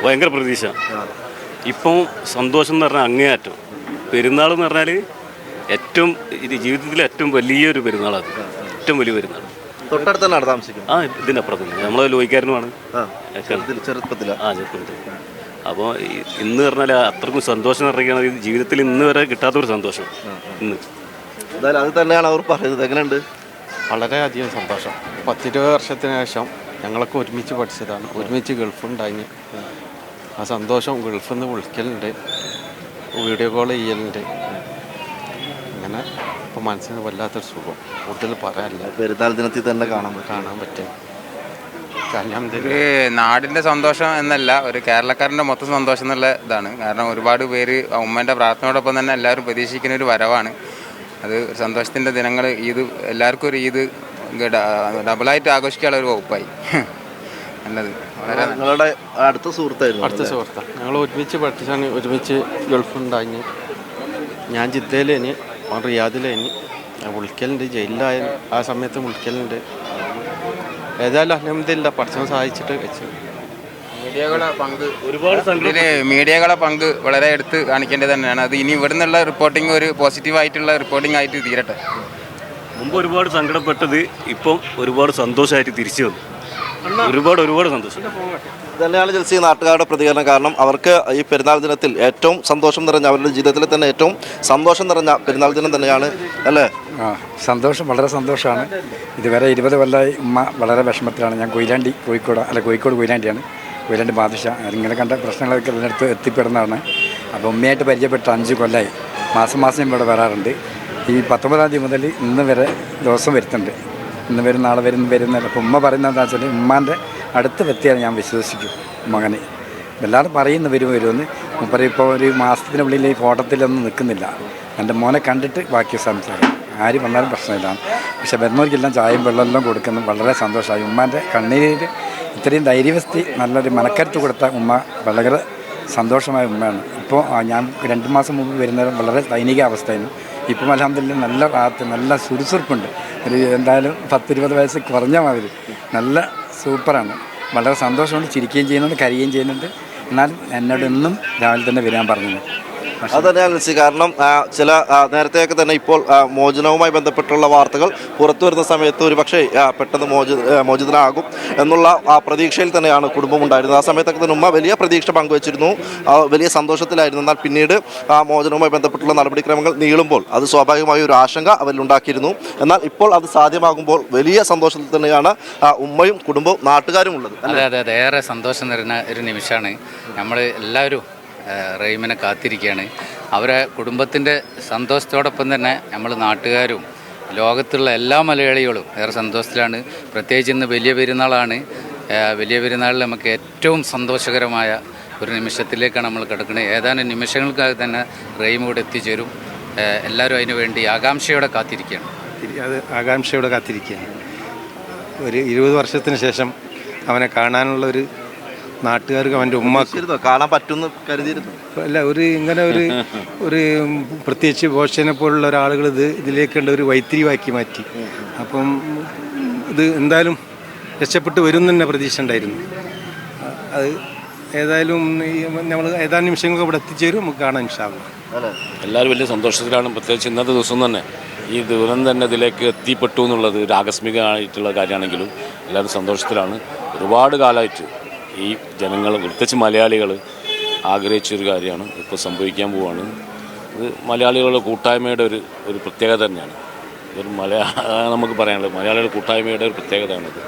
ഭയങ്കര പ്രതീക്ഷ. ഇപ്പം സന്തോഷം എന്ന് പറഞ്ഞാൽ അങ്ങേയറ്റം. പെരുന്നാൾ എന്ന് പറഞ്ഞാൽ ഏറ്റവും ജീവിതത്തിലെ ഏറ്റവും വലിയൊരു പെരുന്നാളത്. ഏറ്റവും വലിയ പെരുന്നാൾ. തൊട്ടടുത്ത് തന്നെയാണ് താമസിക്കുന്നത്? ഇതിനപ്പുറം തന്നെ. നമ്മളെ ലോഹിക്കാരനുമാണ്. ചെറുപ്പത്തിൽ. അപ്പോൾ ഇന്ന് പറഞ്ഞാൽ അത്രക്കും സന്തോഷം പറയുകയാണ്. ജീവിതത്തിൽ ഇന്ന് വരെ കിട്ടാത്തൊരു സന്തോഷം ഇന്ന്. എന്തായാലും അത് തന്നെയാണ് അവർ പറയുന്നത്. എങ്ങനെയുണ്ട്? വളരെയധികം സന്തോഷം. 10-20 വർഷത്തിന് ശേഷം ഞങ്ങളൊക്കെ ഒരുമിച്ച് പഠിച്ചതാണ്, ഒരുമിച്ച് ഗൾഫുണ്ടായി. ആ സന്തോഷം ഗൾഫിൽ നിന്ന് വിളിക്കലുണ്ട്, വീഡിയോ കോൾ ചെയ്യലുണ്ട്. അങ്ങനെ ഇപ്പോൾ മനസ്സിന് വല്ലാത്തൊരു സുഖം, കൂടുതൽ പറയാനില്ല. പെരുന്നാൾ ദിനത്തിൽ തന്നെ കാണാൻ പറ്റും. ഒരു നാടിൻ്റെ സന്തോഷം എന്നല്ല, ഒരു കേരളക്കാരൻ്റെ മൊത്തം സന്തോഷം എന്നുള്ള ഇതാണ്. കാരണം ഒരുപാട് പേര് ഉമ്മേൻ്റെ പ്രാർത്ഥനയോടൊപ്പം തന്നെ എല്ലാവരും പ്രതീക്ഷിക്കുന്ന ഒരു വരവാണ് അത്. സന്തോഷത്തിൻ്റെ ദിനങ്ങൾ, ഈദ് എല്ലാവർക്കും ഒരു ഈദ് ഡബിളായിട്ട് ആഘോഷിക്കാനുള്ള ഒരു വകുപ്പായി. നല്ലത്. വളരെ നിങ്ങളുടെ അടുത്ത സുഹൃത്തായിരുന്നു? അടുത്ത സുഹൃത്താണ്. ഞങ്ങൾ ഒരുമിച്ച് പഠിച്ചാണ്, ഒരുമിച്ച് ഗൾഫുണ്ടായി. ഞാൻ ജിദ്ദയിലേനി, അവൻ റിയാദിലേനി. വിളിക്കലുണ്ട്, ജയിലിലായ ആ സമയത്ത് വിളിക്കലുണ്ട്. ഏതായാലും അൽഹംദുലില്ലാ പഠിച്ചവൻ സഹായിച്ചിട്ട് വെച്ചു. മീഡിയകളെ പങ്ക് വളരെ എടുത്ത് കാണിക്കേണ്ടത് തന്നെയാണ്. അത് ഇനി ഇവിടെ നിന്നുള്ള റിപ്പോർട്ടിംഗ് ഒരു പോസിറ്റീവായിട്ടുള്ള റിപ്പോർട്ടിംഗ് ആയിട്ട് തീരട്ടെ. മുമ്പ് ഒരുപാട് സങ്കടപ്പെട്ടത് ഇപ്പം ഒരുപാട് സന്തോഷമായിട്ട് തിരിച്ചു വന്നു. ഒരുപാട് സന്തോഷം തന്നെയാണ് ജൽസി നാട്ടുകാരുടെ പ്രതികരണം. കാരണം അവർക്ക് ഈ പെരുന്നാൾ ദിനത്തിൽ ഏറ്റവും സന്തോഷം നിറഞ്ഞ, അവരുടെ ജീവിതത്തിൽ തന്നെ ഏറ്റവും സന്തോഷം നിറഞ്ഞ പെരുന്നാൾ ദിനം തന്നെയാണ് അല്ലേ? സന്തോഷം, വളരെ സന്തോഷമാണ്. ഇതുവരെ 20 കൊല്ലമായി ഉമ്മ വളരെ വിഷമത്തിലാണ്. ഞാൻ കോഴിക്കോട് കൊയിലാണ്ടിയാണ്. കൊയിലാണ്ടി ബാദുഷ. ഇങ്ങനെ കണ്ട പ്രശ്നങ്ങളൊക്കെ ഇതിനടുത്ത് എത്തിപ്പെടുന്നതാണ്. അപ്പോൾ ഉമ്മയായിട്ട് പരിചയപ്പെട്ട 5 കൊല്ലമായി. മാസം ഇവിടെ വരാറുണ്ട്. ഈ 19-ാം തീയതി മുതൽ ഇന്ന് വരെ ദിവസം വരുത്തുന്നുണ്ട്. ഇന്ന് വരും, നാളെ വരുന്നില്ല. അപ്പോൾ ഉമ്മ പറയുന്നത് എന്താ വെച്ചാൽ ഉമ്മാൻ്റെ അടുത്ത വ്യക്തിയാണ് ഞാൻ വിശ്വസിക്കും മകനെ. എല്ലാവരും പറയുന്നു വരുമെന്ന്. പറയും ഇപ്പോൾ ഒരു മാസത്തിനുള്ളിൽ ഈ ഫോട്ടത്തിലൊന്നും നിൽക്കുന്നില്ല. എൻ്റെ മോനെ കണ്ടിട്ട് ബാക്കി സംസാരം ആര് വന്നാലും പ്രശ്നമില്ല. പക്ഷെ വരുന്നവർക്കെല്ലാം ചായയും വെള്ളമെല്ലാം കൊടുക്കുന്നു. വളരെ സന്തോഷമായി. ഉമ്മാൻ്റെ കണ്ണീര് ഇത്രയും ധൈര്യവസ്ഥി, നല്ലൊരു മനക്കരുത്ത് കൊടുത്ത ഉമ്മ വളരെ സന്തോഷമായ ഉമ്മയാണ്. ഇപ്പോൾ ഞാൻ 2 മാസം മുമ്പ് വരുന്നത് വളരെ ദൈനിക അവസ്ഥയായിരുന്നു. ഇപ്പം അൽഹംദുലില്ലാ നല്ല റാത്ത്, നല്ല സുറുസുറുപ്പുണ്ട്. ഒരു എന്തായാലും 10-20 വയസ്സ് കുറഞ്ഞ മാതിരി നല്ല സൂപ്പറാണ്. വളരെ സന്തോഷമുണ്ട്. ചിരിക്കുകയും ചെയ്യുന്നുണ്ട്, കരയുകയും ചെയ്യുന്നുണ്ട്. എന്നാലും എന്നോട് എന്നും രാവിലെ തന്നെ വരാൻ പറഞ്ഞു. അത് തന്നെയാണ് മനസ്സിൽ. കാരണം ചില നേരത്തെയൊക്കെ തന്നെ ഇപ്പോൾ മോചനവുമായി ബന്ധപ്പെട്ടുള്ള വാർത്തകൾ പുറത്തു വരുന്ന സമയത്ത് ഒരു പക്ഷേ പെട്ടെന്ന് മോചിതനാകും എന്നുള്ള പ്രതീക്ഷയിൽ തന്നെയാണ് കുടുംബം ഉണ്ടായിരുന്നത്. ആ സമയത്തൊക്കെ തന്നെ ഉമ്മ വലിയ പ്രതീക്ഷ പങ്കുവച്ചിരുന്നു, വലിയ സന്തോഷത്തിലായിരുന്നു. എന്നാൽ പിന്നീട് മോചനവുമായി ബന്ധപ്പെട്ടുള്ള നടപടിക്രമങ്ങൾ നീളുമ്പോൾ അത് സ്വാഭാവികമായ ഒരു ആശങ്ക അവരിലുണ്ടാക്കിയിരുന്നു. എന്നാൽ ഇപ്പോൾ അത് സാധ്യമാകുമ്പോൾ വലിയ സന്തോഷത്തിൽ തന്നെയാണ് ഉമ്മയും കുടുംബവും നാട്ടുകാരും ഉള്ളത്. അതെ, ഏറെ സന്തോഷം നിറഞ്ഞ ഒരു നിമിഷമാണ്. നമ്മൾ എല്ലാവരും റഹീമിനെ കാത്തിരിക്കുകയാണ്. അവരെ കുടുംബത്തിൻ്റെ സന്തോഷത്തോടൊപ്പം തന്നെ നമ്മൾ നാട്ടുകാരും ലോകത്തുള്ള എല്ലാ മലയാളികളും ഏറെ സന്തോഷത്തിലാണ്. പ്രത്യേകിച്ച് ഇന്ന് വലിയ പെരുന്നാളാണ്. വലിയ പെരുന്നാളിൽ നമുക്ക് ഏറ്റവും സന്തോഷകരമായ ഒരു നിമിഷത്തിലേക്കാണ് നമ്മൾ കിടക്കുന്നത്. ഏതാനും നിമിഷങ്ങൾക്കായി തന്നെ റഹീം ഇവിടെ എത്തിച്ചേരും. എല്ലാവരും അതിനു വേണ്ടി ആകാംക്ഷയോടെ കാത്തിരിക്കുകയാണ്. ഒരു 20 വർഷത്തിന് ശേഷം അവനെ കാണാനുള്ളൊരു നാട്ടുകാർക്ക്, അവൻ്റെ ഉമ്മ കാണാൻ പറ്റുമെന്ന് കരുതിയിരുന്നു. അല്ല, ഇങ്ങനെ ഒരു പ്രത്യേകിച്ച് ഭോഷനെ പോലുള്ള ഒരാളുകൾ ഇതിലേക്കുള്ള ഒരു വൈത്തിരിവാക്കി മാറ്റി. അപ്പം ഇത് എന്തായാലും രക്ഷപ്പെട്ട് വരും തന്നെ പ്രതീക്ഷ ഉണ്ടായിരുന്നു. അത് ഏതായാലും നമ്മൾ ഏതാനും നിമിഷങ്ങൾക്ക് ഇവിടെ എത്തിച്ചേരും, നമുക്ക് കാണാൻ ഇൻഷാ അല്ലാഹ്. എല്ലാവരും വലിയ സന്തോഷത്തിലാണ്. പ്രത്യേകിച്ച് ഇന്നത്തെ ദിവസം തന്നെ ഈ ദൂരം തന്നെ ഇതിലേക്ക് എത്തിപ്പെട്ടു എന്നുള്ളത് ഒരു ആകസ്മികമായിട്ടുള്ള കാര്യമാണെങ്കിലും എല്ലാവരും സന്തോഷത്തിലാണ്. ഒരുപാട് കാലമായിട്ട് ഈ ജനങ്ങൾ, പ്രത്യേകിച്ച് മലയാളികൾ ആഗ്രഹിച്ചൊരു കാര്യമാണ് ഇപ്പോൾ സംഭവിക്കാൻ പോവുകയാണ്. ഇത് മലയാളികളുടെ കൂട്ടായ്മയുടെ ഒരു പ്രത്യേകത തന്നെയാണ്. നമുക്ക് പറയാനുള്ളത് മലയാളികളുടെ കൂട്ടായ്മയുടെ ഒരു പ്രത്യേകതയാണിത്.